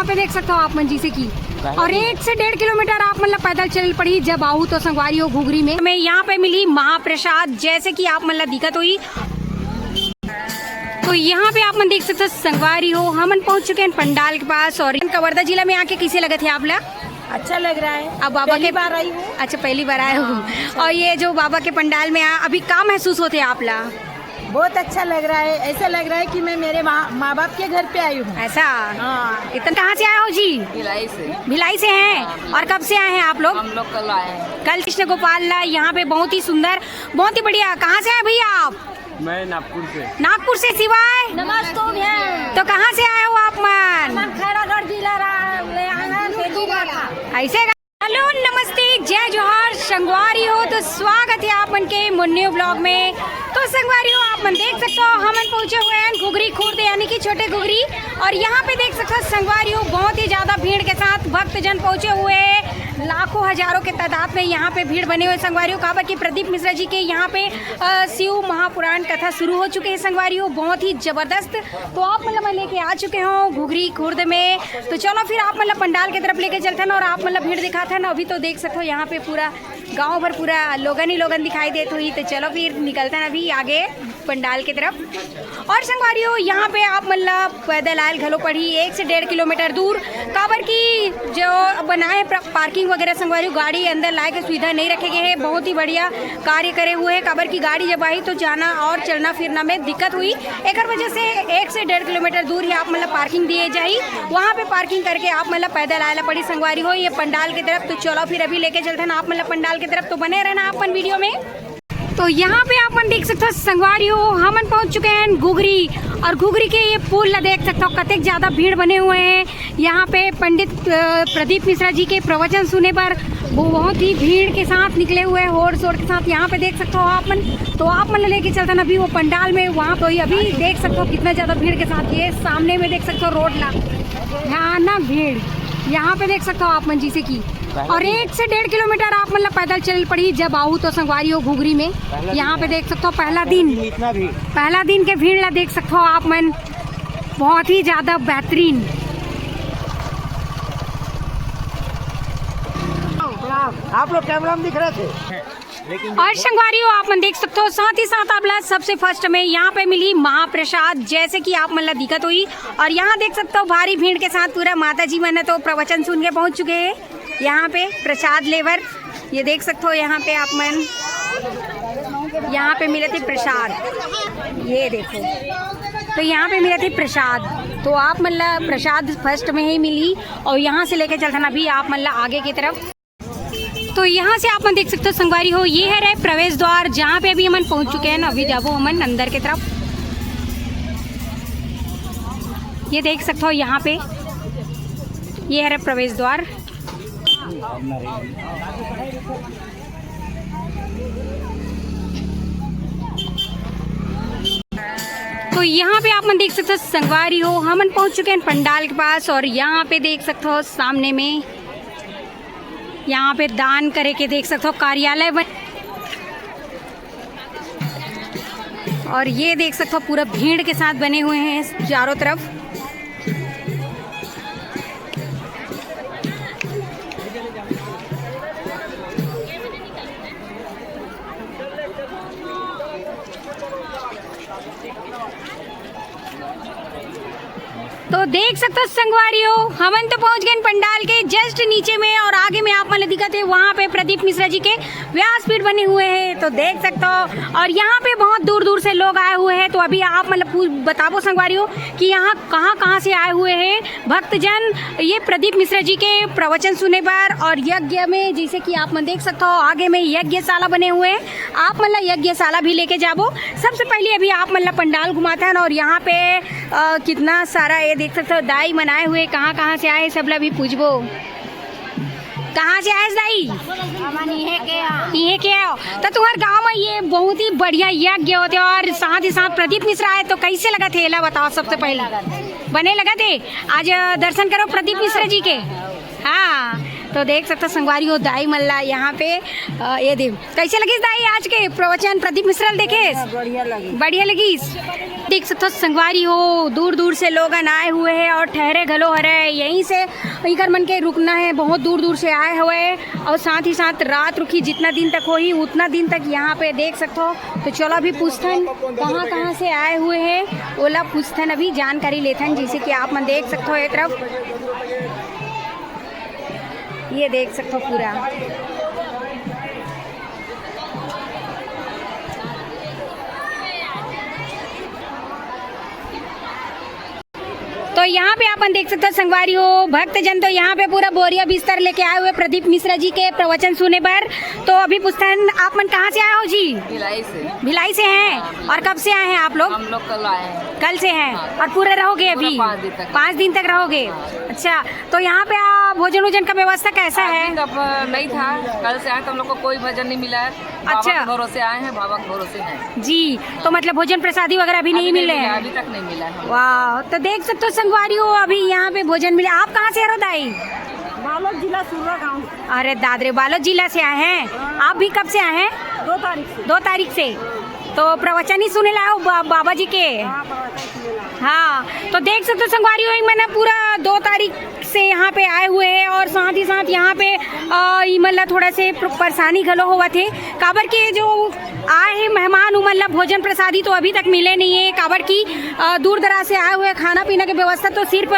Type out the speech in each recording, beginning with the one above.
यहाँ पे देख सकते हो आप मंजी से की और 1 से 1.5 किलोमीटर आप मतलब पैदल चल पड़ी जब आऊ तो संगवारी हो घुघरी में हमें यहाँ पे मिली महाप्रसाद जैसे कि आप मतलब दिक्कत हुई। तो यहाँ पे आप मन देख सकते हो संगवारी हो हम पहुँच चुके हैं पंडाल के पास। और कवर्धा जिला में आके कैसे लगे थे आप लोग? अच्छा लग रहा है। अब बाबा के बार आई हूँ। अच्छा पहली बार आए हो। और ये जो बाबा के पंडाल में अभी क्या महसूस होते हैं आप लोग? बहुत अच्छा लग रहा है। ऐसा लग रहा है कि मैं मेरे माँ बाप के घर पे आई हूँ। ऐसा? हाँ। इतना कहाँ से आए हो जी? भिलाई से। भिलाई से हैं। और कब से आए हैं आप लोग? हम लोग कल आए हैं। कल कृष्ण गोपाल यहाँ पे बहुत ही सुंदर बहुत ही बढ़िया। कहाँ से आए भैया आप? मैं नागपुर से। नागपुर से सिवाय? नमस्ते। तो कहाँ से आए हो आप मन? खैरागढ़ जिला ऐसे? हेलो नमस्ते जय जोहार संगवारी हो। तो स्वागत है आप मन के मुन्नी ब्लॉग में। तो संगवारी हो आप मन देख सकते हो हम पहुंचे हुए हैं घुघरी खुर्द यानी कि छोटे घुघरी। और यहाँ पे देख सकते हो संगवारी हो बहुत ही ज्यादा भीड़ के साथ भक्तजन पहुंचे हुए हैं। लाखों हजारों के तादाद में यहाँ पे भीड़ बने हुए संगवारी हो। काबर की प्रदीप मिश्रा जी के यहाँ पे शिव महापुराण कथा शुरू हो चुके हैं संगवारी हो बहुत ही जबरदस्त। तो आप मतलब मैं लेके आ चुके हो घुघरी खुर्द में। तो चलो फिर आप मतलब पंडाल की तरफ लेके चलते हैं और आप मतलब भीड़ दिखाते हैं ना। अभी तो देख सकते हो यहाँ पे पूरा गांव भर पूरा लोगन ही लोगन दिखाई देते हुई। तो चलो फिर निकलते हैं अभी आगे पंडाल की तरफ। और संगवारी हो यहाँ पे आप मतलब पैदल आयल घलो पड़ी 1 से 1.5 किलोमीटर दूर। काबर की जो बनाए पार्किंग वगैरह संगवारी हो गाड़ी अंदर लाए के सुविधा नहीं रखे गए हैं। बहुत ही बढ़िया कार्य करे हुए हैं। काबर की गाड़ी जब आई तो जाना और चलना फिरना में दिक्कत हुई। एक वजह से 1 से 1.5 किलोमीटर दूर ही आप मतलब पार्किंग दिए जाई। वहाँ पे पार्किंग करके आप मतलब पैदल आयला पड़ी संगवारी हो ये पंडाल की तरफ। तो चलो फिर अभी लेके चलते हैं आप मतलब पंडाल की तरफ। तो बने रहना अपन वीडियो में। तो यहाँ पे आप देख सकते हो संगवारी हो हम पहुँच चुके हैं घुघरी। और घुघरी के ये पुल देख सकते हो कतक ज़्यादा भीड़ बने हुए हैं। यहाँ पे पंडित प्रदीप मिश्रा जी के प्रवचन सुने पर वो बहुत ही भीड़ के साथ निकले हुए होड़ शोर के साथ यहाँ पे देख सकते हो आप मन। तो आप मन लेके चलते ना अभी वो पंडाल में वहाँ तो अभी देख सकते हो कितना ज़्यादा भीड़ के साथ। ये सामने में देख सकते हो रोड ला यहाँ ना भीड़ यहाँ पे देख सकते हो आप मंजी से की और 1 से 1.5 किलोमीटर आप मतलब पैदल चल पड़ी जब आऊ तो संगवारी हो घुघरी में। यहाँ पे देख सकते हो पहला दिन के भीड़ ला देख सकते हो आप मन बहुत ही ज्यादा बेहतरीन। आप लोग कैमरा में दिख रहे थे। और संगवारी हो आप मन देख सकते हो साथ ही साथ आप सबसे फर्स्ट में यहाँ पे मिली महाप्रसाद जैसे कि आप मतलब दिक्कत हुई। और यहाँ देख सकते हो भारी भीड़ के साथ पूरा माता जी मन तो प्रवचन सुन के पहुँच चुके हैं यहाँ पे प्रसाद लेवर। ये देख सकते हो यहाँ पे आप मन यहाँ पे मिले थे प्रसाद। ये देखो तो यहाँ पे मिले थे प्रसाद। तो आप मतलब प्रसाद फर्स्ट में ही मिली और यहाँ से लेके चलते अभी आप मतलब आगे की तरफ। तो यहाँ से आप मन देख सकते हो संगवारी हो ये है रहे प्रवेश द्वार जहाँ पे अभी हम पहुँच चुके हैं। अभी जाबो हम अंदर की तरफ। ये देख सकते हो यहाँ पे ये है रहे प्रवेश द्वार। तो यहाँ पे आप मन देख सकते हो संगवारी हो हम पहुँच चुके हैं पंडाल के पास। और यहाँ पे देख सकते हो सामने में यहाँ पे दान करे के देख सकते हो कार्यालय बन। और ये देख सकते हो पूरा भीड़ के साथ बने हुए हैं चारों तरफ। तो देख सकते हो संगवारी हो हमन तो पहुंच गए पंडाल के जस्ट नीचे में। और आगे में आप मतलब दिखाते हैं वहाँ पे प्रदीप मिश्रा जी के व्यासपीठ बने हुए हैं। तो देख सकते हो और यहाँ पे बहुत दूर दूर से लोग आए हुए हैं। तो अभी आप मतलब बताओ संगवारी हो कि यहाँ कहाँ से आए हुए हैं भक्तजन ये प्रदीप मिश्रा जी के प्रवचन सुने पर। और यज्ञ में जैसे कि आप मन देख सकते हो आगे में यज्ञशाला बने हुए हैं। आप मतलब यज्ञशाला भी लेके जाबो। सबसे पहले अभी आप मतलब पंडाल घुमाते हैं। और यहाँ पे कितना सारा ये देख सकते हो दाई मनाए हुए कहाँ से आए सब भी पूछबो। कहाँ से आए दाई? ये क्या तो तुम्हारे गांव में ये बहुत ही बढ़िया यज्ञ होते और साथ ही साथ प्रदीप मिश्रा आए तो कैसे लगा थे एला बताओ सबसे पहले। बने लगा थे आज दर्शन करो प्रदीप मिश्रा जी के। हाँ तो देख सकते हो संगवारी हो दाई मल्ला यहाँ पे ये देव कैसे लगी दाई आज के प्रवचन प्रदीप मिश्रा देखे? बढ़िया लगी। देख सकते हो संगवारी हो दूर दूर से लोग आए हुए हैं और ठहरे घलो हरे यहीं से इकर मन के रुकना है, बहुत दूर दूर से आए हुए हैं और साथ ही साथ रात रुकी जितना दिन तक हो ही उतना दिन तक यहाँ पे देख सकते हो। तो चलो अभी पूछथन कहाँ कहाँ से आए हुए हैं ओला पूछथन, अभी जानकारी लेथन। जैसे कि आप मन देख सकते हो एक तरफ ये देख सकते हो पूरा तो यहाँ पे अपन देख सकते हो संगवारी हो भक्तजन तो यहाँ पे पूरा बोरिया बिस्तर लेके आए हुए प्रदीप मिश्रा जी के प्रवचन सुने पर। तो अभी पूछतन आप मन कहाँ से आए हो जी? भिलाई से। भिलाई से हैं। और कब से आए हैं आप लोग? हम लोग कल आए हैं। कल से हैं। और पूरे रहोगे अभी? 5 दिन तक रहोगे। अच्छा, तो यहाँ पे भोजन वोजन का व्यवस्था कैसा है? तब नहीं था, कल से आए तो हम लोग को कोई भोजन नहीं मिला है। अच्छा, भरोसे आए हैं, बाबा के भरोसे हैं जी। तो मतलब भोजन प्रसादी वगैरह अभी नहीं मिले हैं? अभी तक नहीं मिला है। वाह, तो देख सकते हो संगवारी हो अभी यहाँ पे भोजन मिले। आप कहाँ से हो दाई? बालोद जिला सुरवा गाँव। अरे दादरे बालोद जिला से आए हैं। आप भी कब से आए हैं? 2 तारीख से। 2 तारीख से। तो प्रवचन ही सुने लाओ बाबा जी के। हाँ, तो देख सकते हो संगवारी हो मैंने पूरा 2 तारीख से यहाँ पे आए हुए हैं और साथ ही साथ यहाँ पे मतलब थोड़ा से परेशानी घलो हुआ थे काबर के जो आए हैं मेहमान मतलब भोजन प्रसादी तो अभी तक मिले नहीं है। काबर की दूर दराज से आए हुए खाना पीना की व्यवस्था तो सिर्फ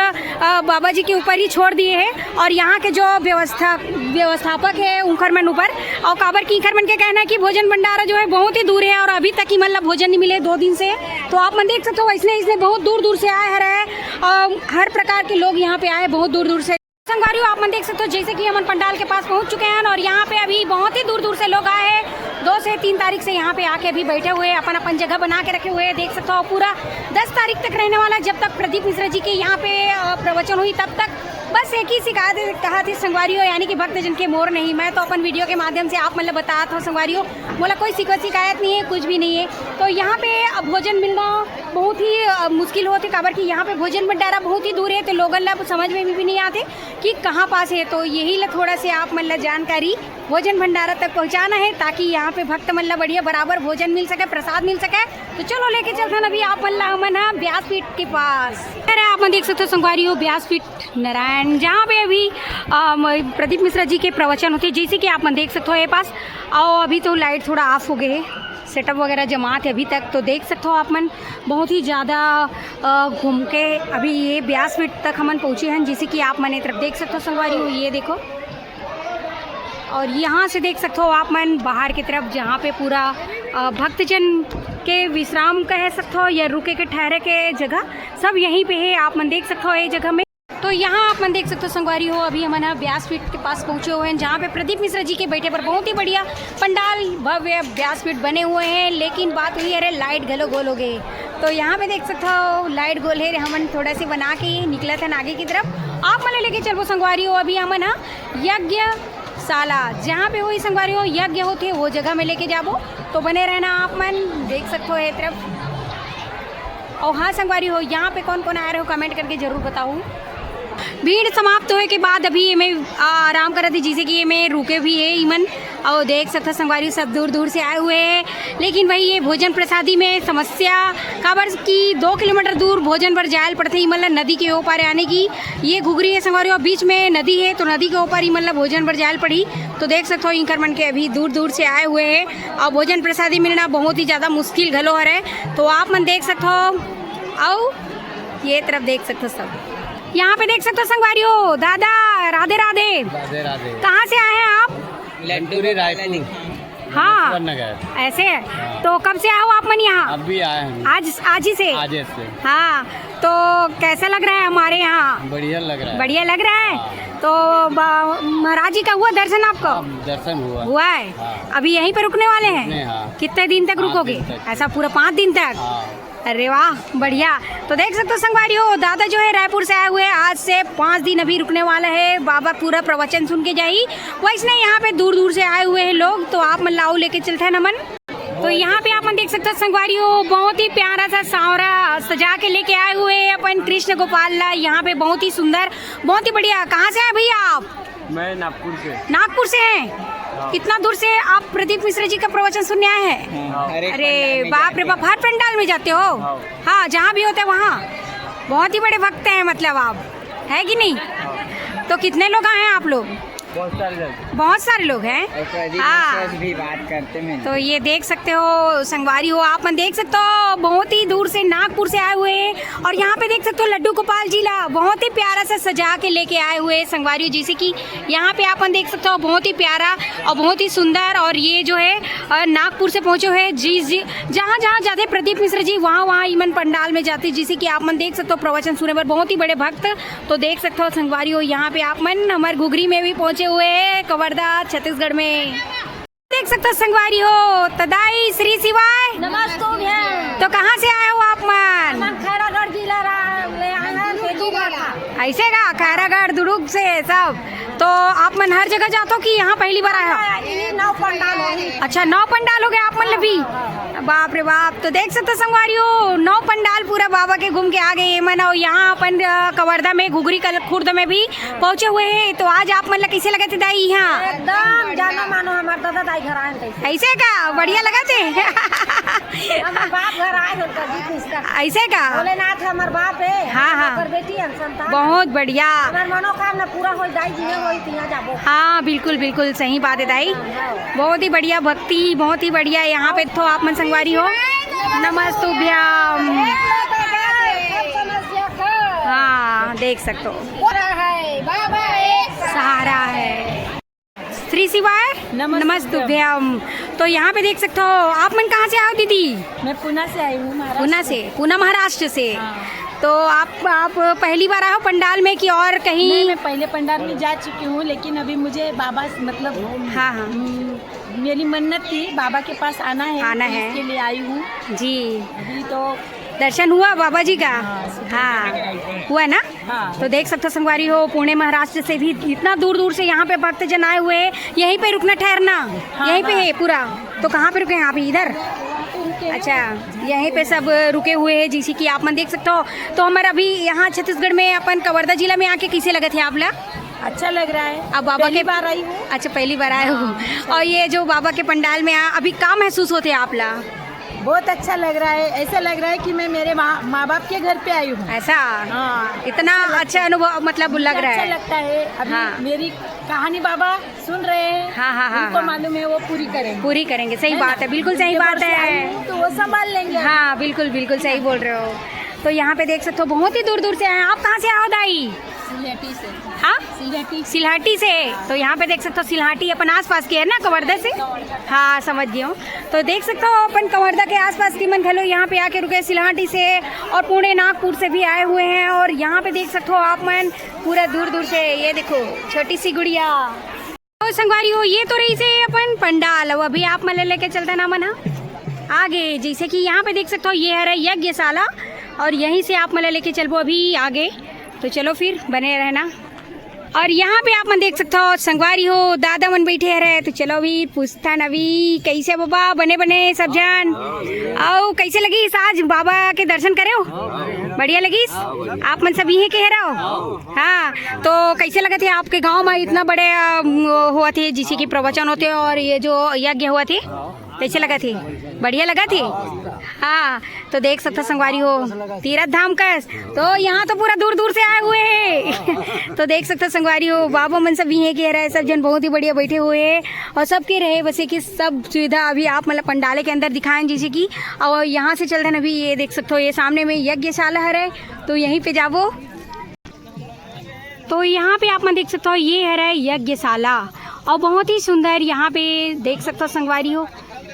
बाबा जी के ऊपर ही छोड़ दिए हैं और यहाँ के जो व्यवस्थापक है उनकर मन ऊपर। और काबर की इनकर मन के कहना है कि भोजन भंडारा जो है बहुत ही दूर है और अभी तक ही मतलब भोजन नहीं मिले 2 दिन से। तो आप मन देख सकते हो इसने बहुत दूर दूर से आए हैं, हर प्रकार के लोग यहाँ पे आए बहुत दूर दूर से। संगवारी हो आप मन देख सकते हो जैसे कि हम पंडाल के पास पहुंच चुके हैं और यहाँ पे अभी बहुत ही दूर दूर से लोग आए हैं। 2 से 3 तारीख से यहाँ पे आके अभी बैठे हुए अपन अपन जगह बना के रखे हुए हैं। देख सकते हो पूरा 10 तारीख तक रहने वाला, जब तक प्रदीप मिश्रा जी के यहाँ पे प्रवचन हुई तब तक बस एक ही शिकायत कहा थी संगवारी हो, यानी कि भक्तजन के मोर नहीं। मैं तो अपन वीडियो के माध्यम से आप मतलब बताया था संगवारी हो, बोला कोई शिकायत नहीं है, कुछ भी नहीं है। तो यहाँ पे भोजन मिलना बहुत ही मुश्किल होती काबर कि यहाँ पे भोजन भंडारा बहुत ही दूर है, तो लोगों ला समझ में भी नहीं आते कि कहाँ पास है। तो यही ला थोड़ा से आप मतलब जानकारी भोजन भंडारा तक पहुँचाना है ताकि यहाँ पे भक्त मतलब बढ़िया बराबर भोजन मिल सके, प्रसाद मिल सके। तो चलो लेके चलते हैं अभी आप मतलब व्यासपीठ के पास। अरे आप देख सकते हो संगवारी हो व्यासपीठ नारायण, जहाँ पे अभी प्रदीप मिश्रा जी के प्रवचन होते हैं। जैसे कि आप देख सकते हो ये पास और अभी तो लाइट थोड़ा ऑफ हो गए, सेटअप वगैरह जमात है अभी तक। तो देख सकते हो आप मन बहुत ही ज़्यादा घूम के अभी ये व्यासपीठ तक हमन पहुँचे हैं। जैसे कि आप मन तरफ देख सकते हो संगवारी हो, ये देखो। और यहाँ से देख सकते हो आप मन बाहर की तरफ जहाँ पे पूरा भक्तजन के विश्राम कह सकते हो या रुके के ठहरे के जगह सब यहीं पे है। आप मन देख सकते हो ये जगह में। तो यहाँ आप मन देख सकते हो संगवारी हो अभी हम व्यासपीठ के पास पहुँचे हुए हैं, जहाँ पे प्रदीप मिश्रा जी के बैठे पर बहुत ही बढ़िया पंडाल भव्य व्यासपीठ बने हुए हैं। लेकिन बात हुई अरे लाइट घलो गोल हो गए। तो यहाँ पे देख सकते हो लाइट गोल है, हमन थोड़ा सी बना के निकला था आगे की तरफ। आप मन लेके चलो संगवारी हो अभी हमन यज्ञ शाला जहाँ पे वही संगवारी हो यज्ञ होते वो जगह में लेके जाबो। तो बने रहना आप मन देख सकते हो ये तरफ। और हाँ संगवारी हो यहाँ पे कौन कौन आ रहे हो कमेंट करके ज़रूर बताऊँ। भीड़ समाप्त होने के बाद अभी ये में आराम कर रही थी, जैसे कि ये में रुके भी है ईमन। और देख सकते संगवारी सब दूर दूर से आए हुए हैं। लेकिन वही ये भोजन प्रसादी में समस्या काबर की 2 किलोमीटर दूर भोजन पर जायल पड़ते ही मतलब नदी के ऊपर आने की ये घुघरी है संगवारी और बीच में नदी है, तो नदी के ऊपर ही मतलब भोजन पर जायल पड़ी। तो देख सकते हो इंकर मन के अभी दूर दूर से आए हुए हैं और भोजन प्रसादी मिलना बहुत ही ज़्यादा मुश्किल घलो है। तो आप मन देख सकते हो और ये तरफ देख सकते हो सब यहाँ पे देख सकते हो संगवारी हो। दादा राधे राधे। राधे राधे। कहाँ से आए हैं आप? लंडूरी रायपुर। हाँ ऐसे है। तो कब से आए हो आप मन यहाँ? अभी आए हैं। आज ही से? आज से। हाँ, तो कैसा लग रहा है हमारे यहाँ? बढ़िया लग रहा है। बढ़िया लग रहा है। तो महाराज जी का हुआ दर्शन आपको? दर्शन हुआ है। अभी यहीं पे रुकने वाले हैं? कितने दिन तक रुकोगे? ऐसा पूरा 5 दिन तक? अरे वाह बढ़िया। तो देख सकते हो संगवारी हो दादा जो है रायपुर से आए हुए हैं, आज से 5 दिन अभी रुकने वाला है। बाबा पूरा प्रवचन सुन के जाई। वैसे यहाँ पे दूर दूर से आए हुए हैं लोग, तो आप मन लाओ लेके चलते हैं नमन। तो यहाँ पे आप देख सकते हो संगवारी हो बहुत ही प्यारा सा सांवरा सजा के लेके आए हुए हैं अपन कृष्ण गोपाल ला। यहाँ पे बहुत ही सुंदर बहुत ही बढ़िया। कहाँ से आए भैया आप? मैं नागपुर से। नागपुर से हैं? कितना दूर से आप प्रदीप मिश्रा जी का प्रवचन सुनने आए हैं? अरे बाप रे बाप, हर पंडाल में जाते हो? हाँ, जहाँ भी होते हैं वहाँ। बहुत ही बड़े भक्त हैं मतलब आप, है कि नहीं? तो कितने लोग आए हैं आप लोग? बहुत सारे लोग हैं। हाँ, भी बात करते हैं। तो ये देख सकते हो संगवारी हो, आप मन देख सकते हो बहुत ही दूर से नागपुर से आए हुए हैं। और यहाँ पे देख सकते हो लड्डू गोपाल जी ला बहुत ही प्यारा सा सजा के लेके आए हुए हैं संगवारी हो। जैसे कि यहाँ पे आप देख सकते हो बहुत ही प्यारा और बहुत ही सुंदर। और ये जो है नागपुर से पहुँचे हुए जी जहाँ जहाँ जाते प्रदीप मिश्रा जी वहाँ वहाँ ईमन पंडाल में जाते। जैसे कि आप मन देख सकते हो प्रवचन सुने पर बहुत ही बड़े भक्त। तो देख सकते हो संगवारी हो, यहाँ पे आप मन हमारे घुघरी में भी पहुँचे हुए हैं, कवर्धा छत्तीसगढ़ में। देख सकते हो संगवारी हो, तदाई श्री शिवाय नमस्ते। तो कहाँ से आए हो आप मन? खैरागढ़ जिला ऐसे का खैरागढ़ दुर्ग से सब। तो आप मन हर जगह जाते हो कि यहाँ पहली बार आए हो? 9 पंडाल है। अच्छा, 9 पंडाल हो गए आप मन भी? बाप रे बाप। तो देख सकते हो संगवारी हो 9 पंडाल पूरा बाबा के घूम के आ गए मन। और यहाँ अपन कवर्धा में घुघरी खुर्द में भी पहुँचे हुए हैं। तो आज आप मन कैसे लगे थे दाई यहाँ? एकदम जानो मानो हमारे दादा दाई घर आए थे। ऐसे का बढ़िया लगा थे? हमारे बाप घर आए थे। ऐसे का? भोलेनाथ हमारे बाप है। हाँ, हाँ। ओकर बेटी है संतान। बहुत बढ़िया। हमार मनोकामना पूरा हो दाई जी ने होई तिया जाबो। हाँ बिल्कुल बिल्कुल सही बात है दाई, बहुत ही बढ़िया भक्ति, बहुत ही बढ़िया। यहाँ पे तो आप मन संगवारी हो नमस्तुभ्याम। हाँ देख सकते हो सहारा है। श्री शिवाय नमस्तुभ्याम। तो यहाँ पे देख सकते हो आप मन कहाँ से आओ दीदी? मैं पुणे से आई हूँ। पुणे महाराष्ट्र से। तो आप पहली बार आए हो पंडाल में कि और कहीं? नहीं, मैं पहले पंडाल में जा चुकी हूँ, लेकिन अभी मुझे बाबा मतलब हाँ हाँ मेरी मन्नत थी बाबा के पास आना है, इसके लिए आई हूँ जी। अभी तो दर्शन हुआ बाबा जी का? हाँ हुआ ना? हाँ। तो देख सकते हो संगवारी हो पुणे महाराष्ट्र से भी इतना दूर दूर से यहाँ पे भक्तजन आए हुए हैं। यहीं पे रुकना ठहरना? यहीं पे है पूरा? तो कहाँ पे रुके हैं आप? इधर? अच्छा, यहीं पे सब रुके हुए हैं जैसे कि आप मन देख सकते हो। तो हमारा अभी यहाँ छत्तीसगढ़ में अपन कवर्धा जिला में आके कैसे लगे थे आप लोग? अच्छा लग रहा है। अब बाबा के बार आई हूँ। अच्छा, पहली बार आए हो। और ये जो बाबा के पंडाल में अभी क्या महसूस होते हैं आप लोग? बहुत अच्छा लग रहा है। ऐसा लग रहा है कि मैं मेरे माँ बाप के घर पे आई हूँ। ऐसा? हाँ, इतना अच्छा अनुभव मतलब लग रहा है? अच्छा लगता है। अभी हाँ। मेरी कहानी बाबा सुन रहे हैं। हाँ, उनको मालूम है, वो पूरी करेंगे। सही बात है, बिल्कुल सही बात है। तो वो संभाल लेंगे। हाँ बिल्कुल बिल्कुल सही बोल रहे हो। तो यहाँ पे देख सकते हो बहुत ही दूर दूर से आए। आप कहाँ से आओ दाई? सिलहटी से। हाँ सिलहटी से। तो यहाँ पे देख सकते हो सिलहटी अपन आसपास की है ना कवर्धा से? हाँ समझ गई हूँ। तो देख सकते हो अपन कवर्धा के आसपास की मन खलो यहाँ पे आके रुके सिलहटी से और पुणे नागपुर से भी आए हुए हैं। और यहाँ पे देख सकते हो आप मन पूरा दूर दूर से। ये देखो छोटी सी गुड़िया। तो संगवारी हो ये तो रही से अपन पंडाल। अभी आप मन लेके चलते ना मन आगे। जैसे कि यहाँ पे देख सकते हो ये है यज्ञशाला और यहीं से आप मन लेके चलबो अभी आगे। तो चलो फिर बने रहना। और यहाँ पे आप मन देख सकते हो संगवारी हो दादा मन बैठे रहे। तो चलो भी पूछता नवी कैसे बाबा बने सब जन आओ कैसे लगी आज बाबा के दर्शन करे हो? बढ़िया लगी? आप मन सब यही कह रहे हो? हाँ। तो कैसे लगे थे आपके गांव में इतना बड़े हुआ थे जिसे कि प्रवचन होते और ये जो यज्ञ हुआ थे, कैसे लगा थी? बढ़िया लगा थी? हाँ। तो देख सकते संगवारी हो तीरथ धाम का। तो यहाँ तो पूरा दूर दूर से आए हुए हैं। तो देख सकते संगवारी हो बाबा मन सब यही कह रहे हैं। सब जन बहुत ही बढ़िया बैठे हुए हैं और सब के रहे वैसे कि सब सुविधा अभी आप मतलब पंडाले के अंदर दिखाएं जैसे कि। और यहाँ से चल रहे अभी ये देख सकते हो ये सामने में यज्ञशाला है। तो यहीं पे जाबो। तो यहाँ पे आप मन देख सकते हो ये है यज्ञशाला और बहुत ही सुंदर यहाँ पे देख सकते हो संगवारी हो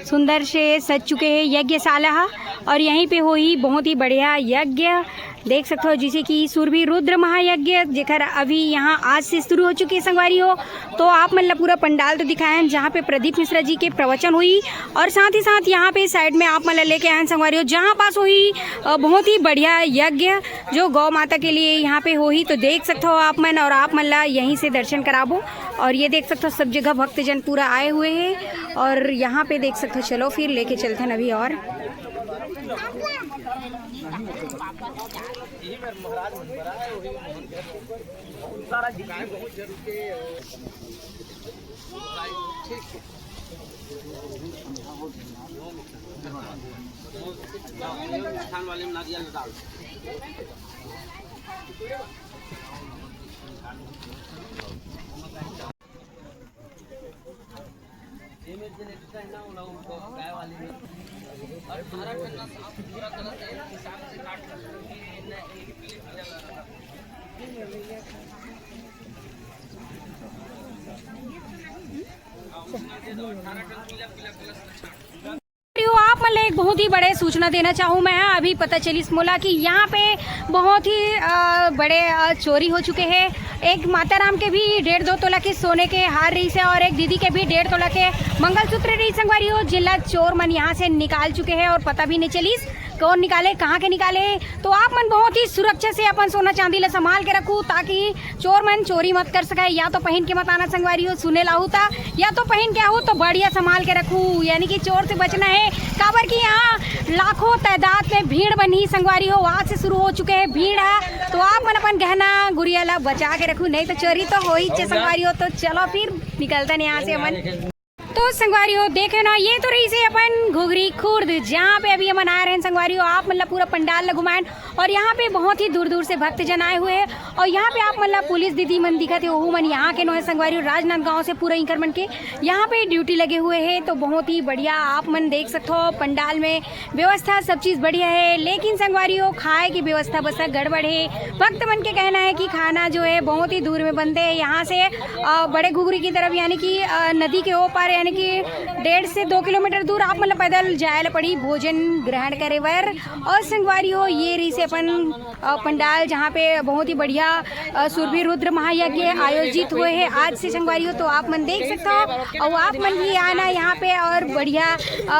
सुंदर से सज चुके हैं यज्ञशाला। और यहीं पे हो ही बहुत ही बढ़िया यज्ञ देख सकते हो जैसे कि सुरभि रुद्र महायज्ञ जेकर अभी यहाँ आज से शुरू हो चुकी है संगवारी हो। तो आप मतलब पूरा पंडाल तो दिखाएं जहाँ पे प्रदीप मिश्रा जी के प्रवचन हुई और साथ ही साथ यहाँ पे साइड में आप मतलब लेके आए संगवारी हो जहाँ पास हुई बहुत ही बढ़िया यज्ञ जो गौ माता के लिए यहाँ पे हो ही। तो देख सकते हो आप मन और आप मतलब यहीं से दर्शन कराबो। और ये देख सकते हो सब जगह भक्तजन पूरा आए हुए हैं और यहाँ पे देख सकते हो। चलो फिर लेके चलते हैं अभी। और आप मतलब एक बहुत ही बड़े सूचना देना चाहूँ मैं। अभी पता चली मोला कि यहाँ पे बहुत ही बड़े चोरी हो चुके हैं। एक माताराम के भी 1.5-2 तोला के सोने के हार रही से और एक दीदी के भी 1.5 तोला के मंगलसूत्र रही संगवारी हो जिला चोर मन यहाँ से निकाल चुके हैं और पता भी नहीं चली कौन निकाले कहाँ के निकाले। तो आप मन बहुत ही सुरक्षा से अपन सोना चांदी ला संभाल के रखू ताकि चोर मन चोरी मत कर सके। या तो पहन के मत आना संगवारी हो सुने लाहू था, या तो पहन के आहू तो बढ़िया संभाल के रखू, यानी कि चोर से बचना है। काबर की यहाँ लाखों तादाद में भीड़ बनी संगवारी हो, आज से शुरू हो चुके हैं भीड़ है। तो आप मन अपन गहना गुड़िया ला बचा के रखू, नहीं तो चोरी तो हो ही संगवारी हो। तो चलो फिर निकलता नहीं यहाँ से अपन। तो संगवारी हो देखे ना, ये तो रही से अपन घुघरी खुर्द जहाँ पे अभी हम आ रहे हैं संगवारी हो। आप मतलब पूरा पंडाल घुमाएं और यहाँ पे बहुत ही दूर दूर से भक्त जन आए हुए हैं और यहाँ पे आप मतलब पुलिस दीदी मन दिखा थे वो मन यहाँ के नो है संगवारी हो। राजनांद गांव से पूरा इंकर मन के यहाँ पे ड्यूटी लगे हुए हैं। तो बहुत ही बढ़िया आप मन देख सकते हो पंडाल में व्यवस्था सब चीज़ बढ़िया है। लेकिन संगवारी हो खाए की व्यवस्था बस गड़बड़ है। भक्त मन के कहना है कि खाना जो है बहुत ही दूर में बनते हैं यहाँ से बड़े घुघरी की तरफ, यानी कि नदी के ऊपर, यानी कि 1.5 से 2 किलोमीटर दूर आप मतलब पैदल जाए पड़ी भोजन ग्रहण करे बर। और संगवारी हो ये रही से अपन पंडाल जहाँ पे बहुत ही बढ़िया सुरभि रुद्र महायज्ञ आयोजित हुए हैं आज से संगवारी हो। तो आप मन देख सकते हो और आप मन भी आना यहाँ पे और बढ़िया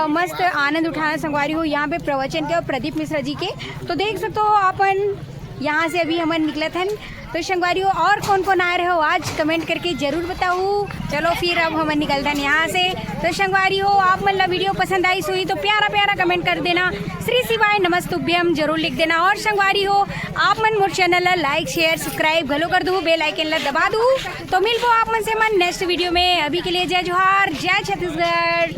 मस्त आनंद उठाना संगवारी हो यहाँ पे प्रवचन के और प्रदीप मिश्रा जी के। तो देख सकते हो अपन यहाँ से अभी हम निकले थे। तो संगवारी हो और कौन कौन आ रहे हो आज कमेंट करके जरूर बताओ। चलो फिर अब हम निकलते हैं यहाँ से। तो संगवारी हो आप मतलब वीडियो पसंद आई सुई तो प्यारा प्यारा कमेंट कर देना, श्री शिवाय नमस्तुभ्यम जरूर लिख देना। और संगवारी हो आप मन मोर चैनल लाइक शेयर सब्सक्राइब घलो कर दू, बेल आइकन ला दबा दू। तो मिलबो आप मन से मन नेक्स्ट वीडियो में। अभी के लिए जय जोहार, जय छत्तीसगढ़।